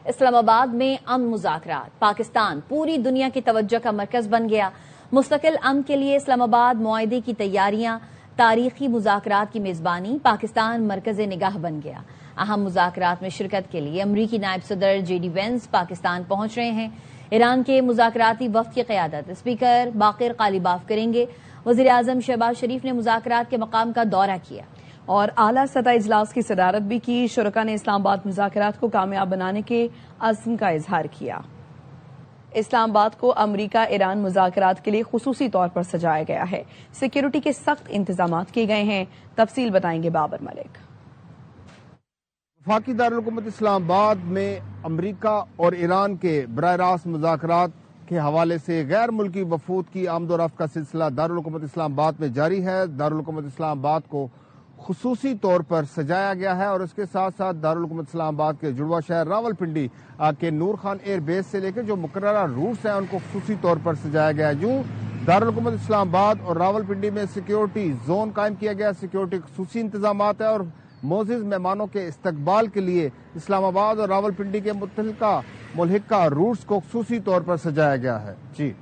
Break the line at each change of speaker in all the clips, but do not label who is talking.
اسلام آباد میں امن مذاکرات، پاکستان پوری دنیا کی توجہ کا مرکز بن گیا۔ مستقل امن کے لیے اسلام آباد معاہدے کی تیاریاں، تاریخی مذاکرات کی میزبانی، پاکستان مرکز نگاہ بن گیا۔ اہم مذاکرات میں شرکت کے لیے امریکی نائب صدر جے ڈی وینس پاکستان پہنچ رہے ہیں۔ ایران کے مذاکراتی وفد کی قیادت اسپیکر باقر قالیباف کریں گے۔ وزیر اعظم شہباز شریف نے مذاکرات کے مقام کا دورہ کیا
اور اعلیٰ سطح اجلاس کی صدارت بھی کی۔ شرکاء نے اسلام آباد مذاکرات کو کامیاب بنانے کے عزم کا اظہار کیا۔ اسلام آباد کو امریکہ ایران مذاکرات کے لیے خصوصی طور پر سجایا گیا ہے۔ سیکیورٹی کے سخت انتظامات کیے گئے ہیں۔ تفصیل بتائیں گے بابر ملک۔
وفاقی دارالحکومت اسلام آباد میں امریکہ اور ایران کے براہ راست مذاکرات کے حوالے سے غیر ملکی وفود کی آمد و رفت کا سلسلہ دارالحکومت اسلام آباد میں جاری ہے۔ دارالحکومت اسلام آباد کو خصوصی طور پر سجایا گیا ہے اور اس کے ساتھ ساتھ دارالحکومت اسلام آباد کے جڑواں شہر راولپنڈی کے نور خان ایئر بیس سے لے کے جو مقررہ روٹس ہیں ان کو خصوصی طور پر سجایا گیا ہے۔ یوں دارالحکومت اسلام آباد اور راولپنڈی میں سیکیورٹی زون قائم کیا گیا، سیکیورٹی خصوصی انتظامات ہے اور معزز مہمانوں کے استقبال کے لیے اسلام آباد اور راولپنڈی کے ملحقہ روٹس کو خصوصی طور پر سجایا گیا ہے۔ جی،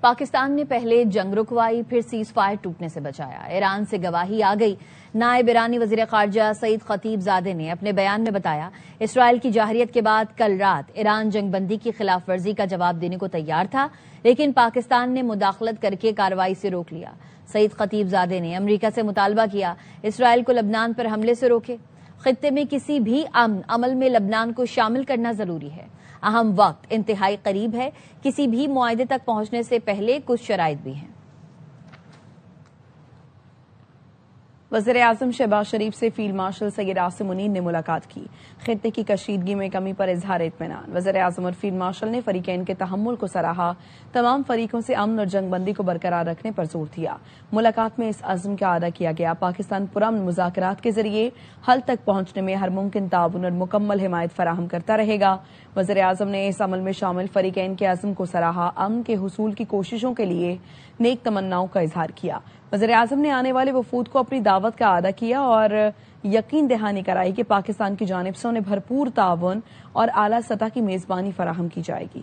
پاکستان نے پہلے جنگ رکوائی، پھر سیز فائر ٹوٹنے سے بچایا۔ ایران سے گواہی آ گئی۔ نائب ایرانی وزیر خارجہ سعید خطیب زادے نے اپنے بیان میں بتایا، اسرائیل کی جارحیت کے بعد کل رات ایران جنگ بندی کی خلاف ورزی کا جواب دینے کو تیار تھا، لیکن پاکستان نے مداخلت کر کے کارروائی سے روک لیا۔ سعید خطیب زادے نے امریکہ سے مطالبہ کیا اسرائیل کو لبنان پر حملے سے روکے۔ خطے میں کسی بھی امن عمل میں لبنان کو شامل کرنا ضروری ہے۔ اہم وقت انتہائی قریب ہے۔ کسی بھی معاہدے تک پہنچنے سے پہلے کچھ شرائط بھی ہیں۔
وزیر اعظم شہباز شریف سے فیلڈ مارشل سید عاصم منیر نے ملاقات کی۔ خطے کی کشیدگی میں کمی پر اظہار اطمینان۔ وزیر اعظم اور فیلڈ مارشل نے فریقین کے تحمل کو سراہا، تمام فریقوں سے امن اور جنگ بندی کو برقرار رکھنے پر زور دیا۔ ملاقات میں اس عزم کا اعادہ کیا گیا، پاکستان پرامن مذاکرات کے ذریعے حل تک پہنچنے میں ہر ممکن تعاون اور مکمل حمایت فراہم کرتا رہے گا۔ وزیر اعظم نے اس عمل میں شامل فریقین کے عزم کو سراہا، امن کے حصول کی کوششوں کے لیے نیک تمناؤں کا اظہار کیا۔ وزیر اعظم نے آنے والے وفود کو اپنی دعوت کا اعادہ کیا اور یقین دہانی کرائی کہ پاکستان کی جانب سے انہیں بھرپور تعاون اور اعلیٰ سطح کی میزبانی فراہم کی جائے گی۔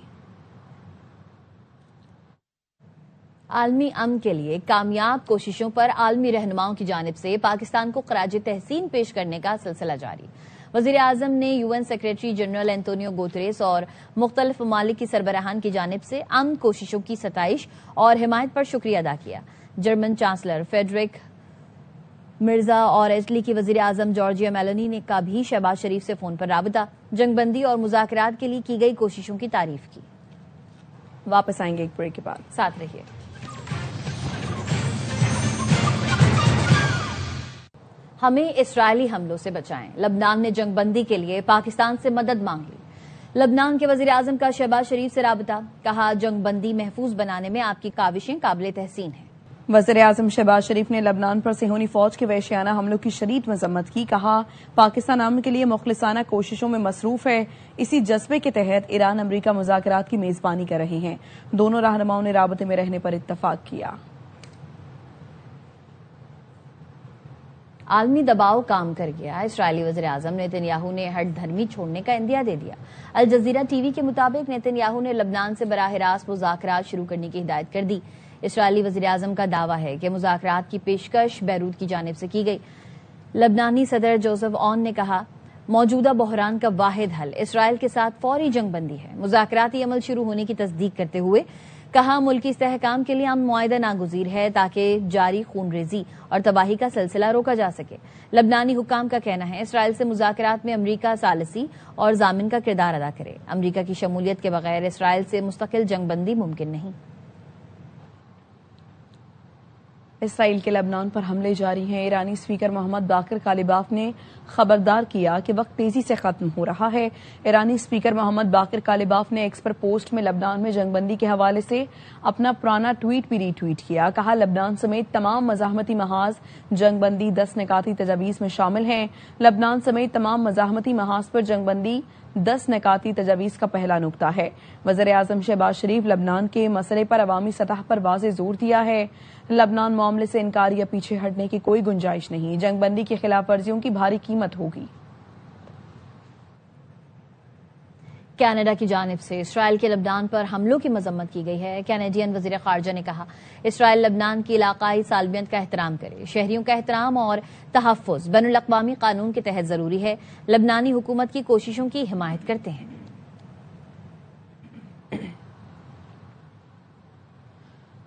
عالمی امن کے لیے کامیاب کوششوں پر عالمی رہنماؤں کی جانب سے پاکستان کو خراج تحسین پیش کرنے کا سلسلہ جاری۔ وزیر اعظم نے U N secretary general Antonio Guterres اور مختلف ممالک کی سربراہان کی جانب سے امن کوششوں کی ستائش اور حمایت پر شکریہ ادا کیا۔ جرمن چانسلر فیڈرک مرزا اور اٹلی کی وزیر اعظم جارجیا میلونی نے کا بھی شہباز شریف سے فون پر رابطہ، جنگ بندی اور مذاکرات کے لیے کی گئی کوششوں کی تعریف کی۔
واپس آئیں گے ایک بریک کے بعد،
ساتھ رہیے۔ ہمیں اسرائیلی حملوں سے بچائیں، لبنان نے جنگ بندی کے لیے پاکستان سے مدد مانگ لی۔ لبنان کے وزیر اعظم کا شہباز شریف سے رابطہ، کہا جنگ بندی محفوظ بنانے میں آپ کی کاوشیں قابل تحسین ہیں۔
وزیر اعظم شہباز شریف نے لبنان پر صہیونی فوج کے وحشیانہ حملوں کی شدید مذمت کی، کہا پاکستان امن کے لیے مخلصانہ کوششوں میں مصروف ہے۔ اسی جذبے کے تحت ایران امریکہ مذاکرات کی میزبانی کر رہے ہیں۔ دونوں رہنماؤں نے رابطے میں رہنے پر اتفاق کیا۔
عالمی دباؤ کام کر گیا، اسرائیلی وزیر اعظم نیتن یاہو نے ہٹ دھرمی چھوڑنے کا عندیہ دے دیا۔ الجزیرہ ٹی وی کے مطابق نیتن یاہو نے لبنان سے براہ راست مذاکرات شروع کرنے کی ہدایت کر دی۔ اسرائیلی وزیر اعظم کا دعویٰ ہے کہ مذاکرات کی پیشکش بیروت کی جانب سے کی گئی۔ لبنانی صدر جوزف اون نے کہا موجودہ بحران کا واحد حل اسرائیل کے ساتھ فوری جنگ بندی ہے۔ مذاکراتی عمل شروع ہونے کی تصدیق کرتے ہوئے کہا ملکی استحکام کے لیے امن معاہدہ ناگزیر ہے تاکہ جاری خون ریزی اور تباہی کا سلسلہ روکا جا سکے۔ لبنانی حکام کا کہنا ہے اسرائیل سے مذاکرات میں امریکہ ثالثی اور ضامن کا کردار ادا کرے۔ امریکہ کی شمولیت کے بغیر اسرائیل سے مستقل جنگ بندی ممکن نہیں۔
اسرائیل کے لبنان پر حملے جاری ہیں۔ ایرانی اسپیکر محمد باقر قالیباف نے خبردار کیا کہ وقت تیزی سے ختم ہو رہا ہے۔ ایرانی اسپیکر محمد باقر قالیباف نے ایکس پر پوسٹ میں لبنان میں جنگ بندی کے حوالے سے اپنا پرانا ٹویٹ بھی ری ٹویٹ کیا، کہا لبنان سمیت تمام مزاحمتی محاذ جنگ بندی 10 نکاتی تجاویز میں شامل ہیں۔ لبنان سمیت تمام مزاحمتی محاذ پر جنگ بندی 10 نکاتی تجاویز کا پہلا نقطہ ہے۔ وزیر اعظم شہباز شریف لبنان کے مسئلے پر عوامی سطح پر واضح زور دیا ہے۔ لبنان معاملے سے انکار یا پیچھے ہٹنے کی کوئی گنجائش نہیں، جنگ بندی کی خلاف ورزیوں کی بھاری قیمت ہوگی۔
کینیڈا کی جانب سے اسرائیل کے لبنان پر حملوں کی مذمت کی گئی ہے۔ کینیڈین وزیر خارجہ نے کہا اسرائیل لبنان کی علاقائی سالمیت کا احترام کرے، شہریوں کا احترام اور تحفظ بین الاقوامی قانون کے تحت ضروری ہے، لبنانی حکومت کی کوششوں کی حمایت کرتے ہیں۔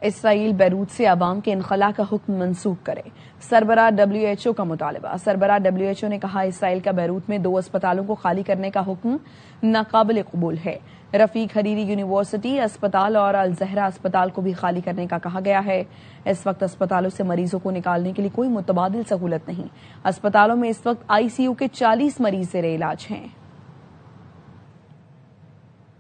اسرائیل بیروت سے عوام کے انخلاء کا حکم منسوخ کرے، سربراہ WHO کا مطالبہ۔ سربراہ WHO نے کہا اسرائیل کا بیروت میں 2 اسپتالوں کو خالی کرنے کا حکم ناقابل قبول ہے۔ رفیق حریری یونیورسٹی اسپتال اور الزہرا اسپتال کو بھی خالی کرنے کا کہا گیا ہے۔ اس وقت اسپتالوں سے مریضوں کو نکالنے کے لیے کوئی متبادل سہولت نہیں۔ اسپتالوں میں اس وقت ICU کے 40 مریض زیر علاج ہیں۔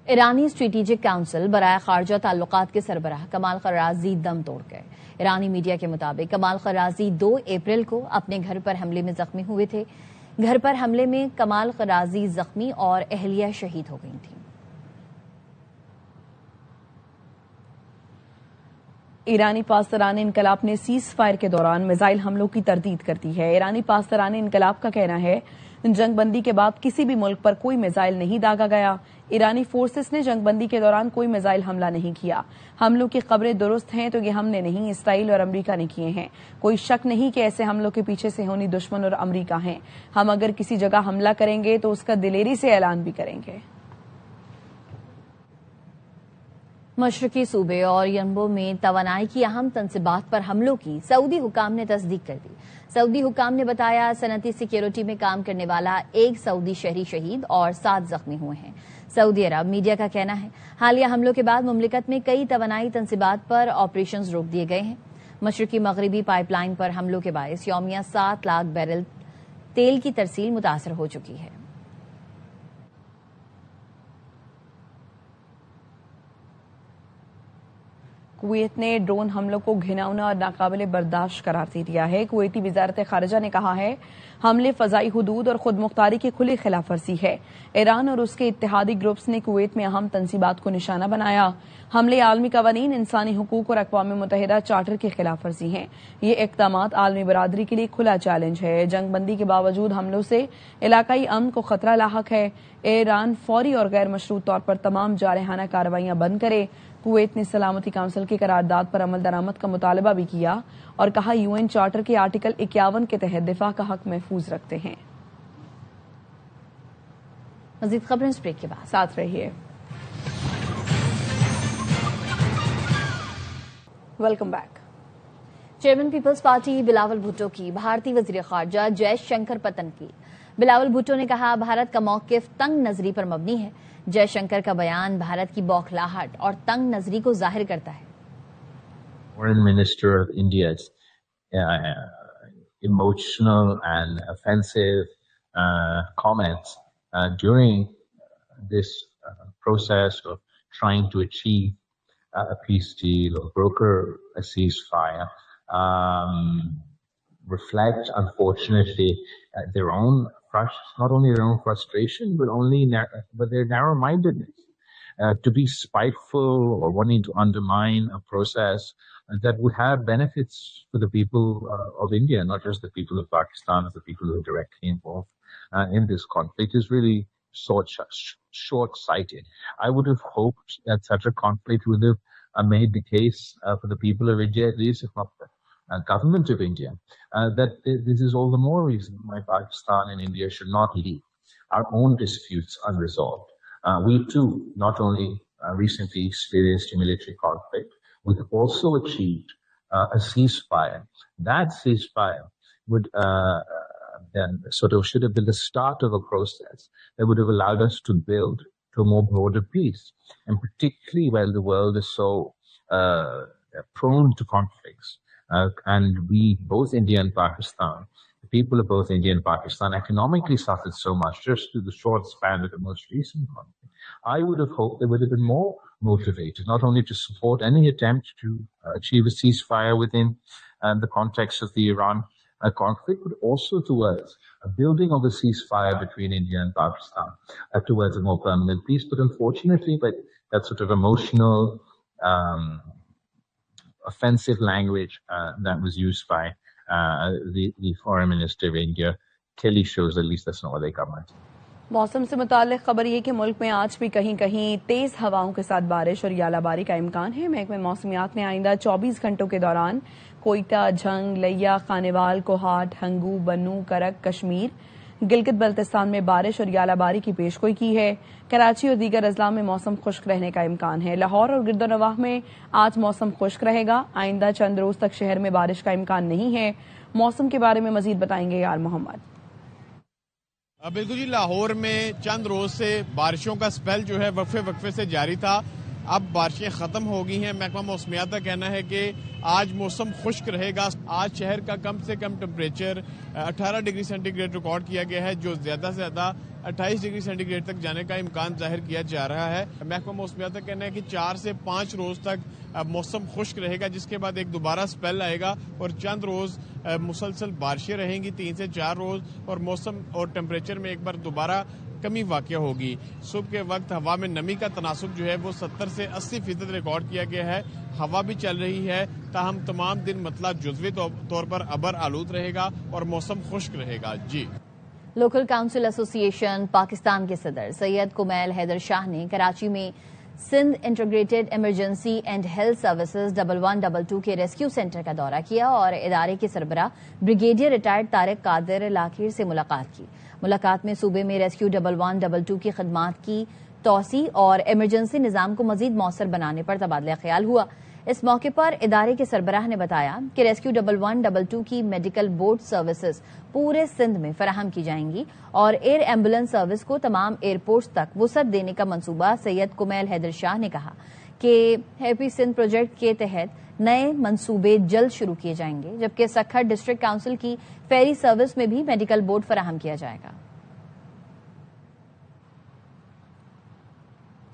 ایرانی اسٹریٹجک کونسل برائے خارجہ تعلقات کے سربراہ کمال خرازی دم توڑ گئے۔ ایرانی میڈیا کے مطابق کمال خرازی 2 اپریل کو اپنے گھر پر حملے میں زخمی ہوئے تھے۔ گھر پر حملے میں کمال خرازی زخمی اور اہلیہ شہید ہو گئی تھیں۔
ایرانی پاسداران انقلاب نے سیز فائر کے دوران میزائل حملوں کی تردید کر دی ہے۔ ایرانی پاسداران انقلاب کا کہنا ہے جنگ بندی کے بعد کسی بھی ملک پر کوئی میزائل نہیں داغا گیا۔ ایرانی فورسز نے جنگ بندی کے دوران کوئی میزائل حملہ نہیں کیا۔ حملوں کی خبریں درست ہیں تو یہ ہم نے نہیں، اسرائیل اور امریکہ نے کیے ہیں۔ کوئی شک نہیں کہ ایسے حملوں کے پیچھے صہیونی دشمن اور امریکہ ہیں۔ ہم اگر کسی جگہ حملہ کریں گے تو اس کا دلیری سے اعلان بھی کریں گے۔
مشرقی صوبے اور ینبو میں توانائی کی اہم تنصیبات پر حملوں کی سعودی حکام نے تصدیق کر دی۔ سعودی حکام نے بتایا صنعتی سیکیورٹی میں کام کرنے والا 1 سعودی شہری شہید اور 7 زخمی ہوئے ہیں۔ سعودی عرب میڈیا کا کہنا ہے حالیہ حملوں کے بعد مملکت میں کئی توانائی تنصیبات پر آپریشنز روک دیے گئے ہیں۔ مشرقی مغربی پائپ لائن پر حملوں کے باعث یومیہ 7 لاکھ بیرل تیل کی ترسیل متاثر ہو چکی ہے۔
کویت نے ڈرون حملوں کو گھناؤنا اور ناقابل برداشت قرار دے دیا ہے۔ کویتی وزارت خارجہ نے کہا ہے حملے فضائی حدود اور خود مختاری کی کھلی خلاف ورزی ہے۔ ایران اور اس کے اتحادی گروپس نے کویت میں اہم تنصیبات کو نشانہ بنایا۔ حملے عالمی قوانین، انسانی حقوق اور اقوام متحدہ چارٹر کی خلاف ورزی ہیں۔ یہ اقدامات عالمی برادری کے لیے کھلا چیلنج ہے۔ جنگ بندی کے باوجود حملوں سے علاقائی امن کو خطرہ لاحق ہے۔ ایران فوری اور غیر مشروط طور پر تمام جارحانہ کارروائیاں بند کرے۔ کویت نے سلامتی کونسل کی قرارداد پر عمل درآمد کا مطالبہ بھی کیا اور کہا UN چارٹر کے آرٹیکل 51 کے تحت دفاع کا حق محفوظ رکھتے ہیں۔
مزید خبریں اس بریک کے بعد
ساتھ رہیے۔ Welcome back.
Chairman Peoples Party Bilawal Bhutto کی بھارتی وزیر خارجہ جے شنکر پر تنقید۔ بلاول بھٹو نے کہا بھارت کا موقف تنگ نظری پر مبنی ہے۔ جے شنکر کا بیان بھارت کی بوکھلاہٹ اور تنگ نظری کو ظاہر کرتا ہے۔
Foreign Minister of India's emotional and offensive comments during this process of trying to achieve a peace deal or broker a ceasefire reflect, unfortunately, their own not only their own frustration, but their narrow-mindedness. To be spiteful or wanting to undermine a process that would have benefits for the people of India, not just the people of Pakistan, but the people who are directly involved in this conflict, is really short-sighted. I would have hoped that such a conflict would have made the case for the people of India, at least, if not the government of India, that this is all the more reason why Pakistan and India should not leave our own disputes unresolved. We too not only recently experienced a military conflict, we've also achieved a ceasefire. That ceasefire would then should have been the start of a process that would have allowed us to build to a more broader peace. And particularly while the world is so prone to conflicts, and we, both India and Pakistan, the people of both India and Pakistan economically suffered so much just through the short span of the most recent conflict. I would have hoped they would have been more motivated, not only to support any attempt to achieve a ceasefire within the context of the Iran conflict, but also towards a building of a ceasefire between India and Pakistan, towards a more permanent peace. But unfortunately, by that sort of emotional, offensive language that was used by the foreign minister of India clearly shows at least that's not what they government.
موسم سے متعلق خبر یہ کہ ملک میں آج بھی کہیں کہیں تیز ہواؤں کے ساتھ بارش اور یالہ باری کا امکان ہے۔ محکمہ موسمیات نے آئندہ 24 گھنٹوں کے دوران کوئٹہ، جھنگ، لیا، خانیوال، کوہاٹ، ہنگو، بنو، کرک، کشمیر، گلگت بلتستان میں بارش اور یالہ باری کی پیشگوئی کی ہے۔ کراچی اور دیگر اضلاع میں موسم خشک رہنے کا امکان ہے۔ لاہور اور گرد و نواح میں آج موسم خشک رہے گا۔ آئندہ چند روز تک شہر میں بارش کا امکان نہیں ہے۔ موسم کے بارے میں مزید بتائیں گے یار محمد۔
بالکل جی، لاہور میں چند روز سے بارشوں کا سپیل جو ہے وقفے سے جاری تھا، اب بارشیں ختم ہو گئی ہیں۔ محکمہ موسمیات کا کہنا ہے کہ آج موسم خشک رہے گا۔ آج شہر کا کم سے کم temperature 18 degree centigrade record کیا گیا ہے، جو زیادہ سے زیادہ 28 ڈگری سینٹی گریڈ تک جانے کا امکان ظاہر کیا جا رہا ہے۔ محکمہ موسمیات کا کہنا ہے کہ 4 سے 5 روز تک موسم خشک رہے گا، جس کے بعد ایک دوبارہ سپیل آئے گا اور چند روز مسلسل بارشیں رہیں گی، 3 سے 4 روز، اور موسم اور ٹمپریچر میں ایک بار دوبارہ کمی واقع ہوگی۔ صبح کے وقت ہوا میں نمی کا تناسب جو ہے وہ 70 سے 80% ریکارڈ کیا گیا ہے۔ ہوا بھی چل رہی ہے، تاہم تمام دن مطلع جزوی طور پر ابر آلود رہے گا اور موسم خشک رہے گا۔ جی،
لوکل کاؤنسل ایسوسی ایشن پاکستان کے صدر سید کمیل حیدر شاہ نے کراچی میں Sindh integrated emergency and health services 1122 کے ریسکیو سینٹر کا دورہ کیا اور ادارے کے سربراہ بریگیڈیئر ریٹائرڈ طارق قادر لاکھیر سے ملاقات کی۔ ملاقات میں صوبے میں ریسکیو 1122 کی خدمات کی توسیع اور ایمرجنسی نظام کو مزید مؤثر بنانے پر تبادلہ خیال ہوا۔ اس موقع پر ادارے کے سربراہ نے بتایا کہ ریسکیو 1122 کی میڈیکل بوٹ سروسز پورے سندھ میں فراہم کی جائیں گی اور ایئر ایمبولینس سروس کو تمام ایئرپورٹس تک وسعت دینے کا منصوبہ۔ سید کمیل حیدر شاہ نے کہا کہ ہیپی سندھ پروجیکٹ کے تحت نئے منصوبے جلد شروع کیے جائیں گے، جبکہ سکھر ڈسٹرکٹ کاؤنسل کی فیری سروس میں بھی میڈیکل بوٹ فراہم کیا جائے گا۔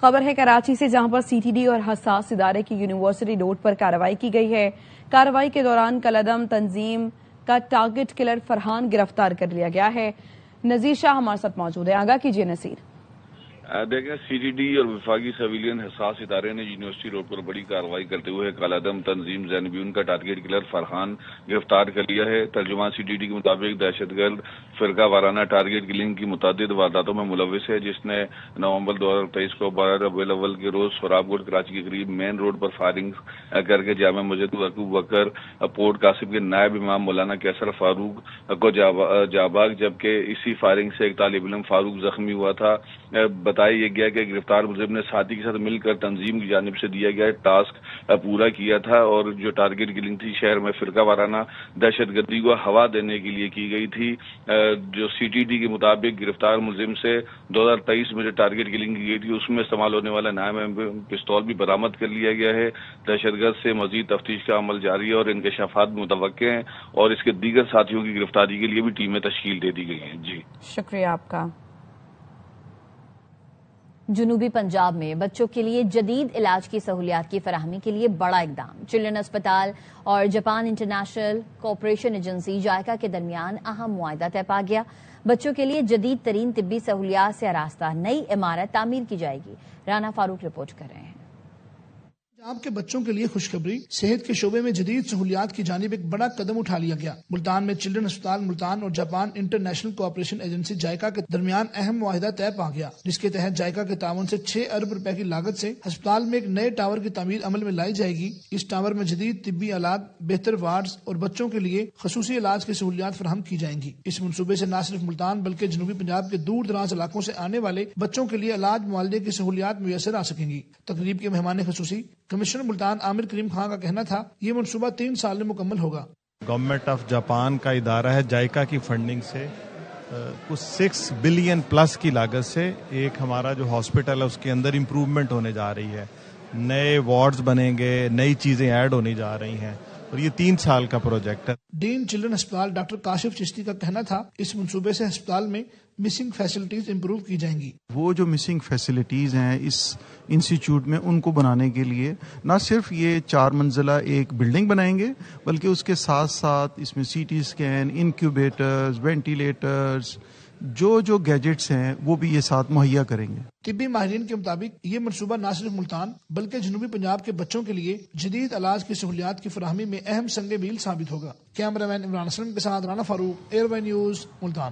خبر ہے کراچی سے، جہاں پر سی ٹی ڈی اور حساس ادارے کی یونیورسٹی روڈ پر کارروائی کی گئی ہے۔ کارروائی کے دوران کالعدم تنظیم کا ٹارگٹ کلر فرحان گرفتار کر لیا گیا ہے۔ نذیر شاہ ہمارے ساتھ موجود ہے، آگاہ کیجیے نذیر۔
دیکھیں، سی ٹی ڈی اور وفاقی سویلین حساس ادارے نے یونیورسٹی روڈ پر بڑی کارروائی کرتے ہوئے کالعدم تنظیم زینبیون کا ٹارگٹ کلر فرحان گرفتار کر لیا ہے۔ ترجمان سی ٹی ڈی کے مطابق دہشت گرد فرقہ وارانہ ٹارگٹ کلنگ کی متعدد وارداتوں میں ملوث ہے، جس نے نومبر 2023 کو 12 ربیع الاول کے روز سوراب گڑھ کراچی کے قریب مین روڈ پر فائرنگ کر کے جامع مسجد ابو بکر پورٹ قاسم کے نائب امام مولانا کیسر فاروق کو جاں بحق، جبکہ اسی فائرنگ سے ایک طالب علم فاروق زخمی ہوا تھا۔ بتایا یہ گیا کہ گرفتار ملزم نے ساتھی کے ساتھ مل کر تنظیم کی جانب سے دیا گیا ٹاسک پورا کیا تھا اور جو ٹارگٹ کلنگ تھی شہر میں فرقہ وارانہ دہشت گردی کو ہوا دینے کے لیے کی گئی تھی۔ جو سی ٹی ڈی کے مطابق گرفتار ملزم سے 2023 میں جو ٹارگٹ کلنگ کی گئی تھی اس میں استعمال ہونے والا نام پستول بھی برآمد کر لیا گیا ہے۔ دہشت گرد سے مزید تفتیش کا عمل جاری ہے اور انکشافات متوقع ہیں اور اس کے دیگر ساتھیوں کی گرفتاری کے لیے بھی ٹیمیں تشکیل دے دی گئی ہیں۔ جی،
شکریہ آپ کا۔
جنوبی پنجاب میں بچوں کے لیے جدید علاج کی سہولیات کی فراہمی کے لیے بڑا اقدام۔ چلڈرن اسپتال اور جاپان انٹرنیشنل کوآپریشن ایجنسی جائکا کے درمیان اہم معاہدہ طے پا گیا۔ بچوں کے لیے جدید ترین طبی سہولیات سے آراستہ نئی عمارت تعمیر کی جائے گی۔ رانا فاروق رپورٹ کر رہے ہیں۔
پنجاب کے بچوں کے لیے خوشخبری، صحت کے شعبے میں جدید سہولیات کی جانب ایک بڑا قدم اٹھا لیا گیا۔ ملتان میں چلڈرن اسپتال ملتان اور جاپان انٹرنیشنل کوآپریشن ایجنسی جائکا کے درمیان اہم معاہدہ طے پا گیا، جس کے تحت جائکا کے تعاون سے 6 ارب روپے کی لاگت سے ہسپتال میں ایک نئے ٹاور کی تعمیر عمل میں لائی جائے گی۔ اس ٹاور میں جدید طبی آلات، بہتر وارڈز اور بچوں کے لیے خصوصی علاج کی سہولیات فراہم کی جائیں گی۔ اس منصوبے سے نہ صرف ملتان بلکہ جنوبی پنجاب کے دور دراز علاقوں سے آنے والے بچوں کے لیے علاج معالجے کی سہولیات میسر آ سکیں گی۔ تقریب کے مہمان خصوصی کمشنر ملتان عامر کریم خان کا کہنا تھا یہ منصوبہ 3 سال میں مکمل ہوگا۔
گورنمنٹ آف جاپان کا ادارہ ہے، جائکا کی فنڈنگ سے کچھ 6 بلین پلس کی لاگت سے ایک ہمارا جو ہاسپٹل ہے اس کے اندر امپروومنٹ ہونے جا رہی ہے، نئے وارڈز بنیں گے، نئی چیزیں ایڈ ہونی جا رہی ہیں اور یہ 3 سال کا پروجیکٹ ہے۔
ڈین چلڈرن اسپتال ڈاکٹر کاشف چشتی کا کہنا تھا اس منصوبے سے ہسپتال میں مسنگ فیسلٹیز امپروو کی جائیں گی۔
وہ جو مسنگ فیسلٹیز ہیں اس انسٹیٹیوٹ میں ان کو بنانے کے لیے نہ صرف یہ 4 منزلہ ایک بلڈنگ بنائیں گے بلکہ اس کے ساتھ ساتھ اس میں C T scan, incubators, ventilators, جو گیجٹس ہیں وہ بھی یہ ساتھ مہیا کریں گے۔
طبی ماہرین کے مطابق یہ منصوبہ نہ صرف ملتان بلکہ جنوبی پنجاب کے بچوں کے لیے جدید علاج کی سہولیات کی فراہمی میں اہم سنگ میل ثابت ہوگا۔ کیمرہ مین عمران اسلم کے ساتھ رانا فاروق، ایئر وے نیوز، ملتان۔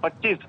25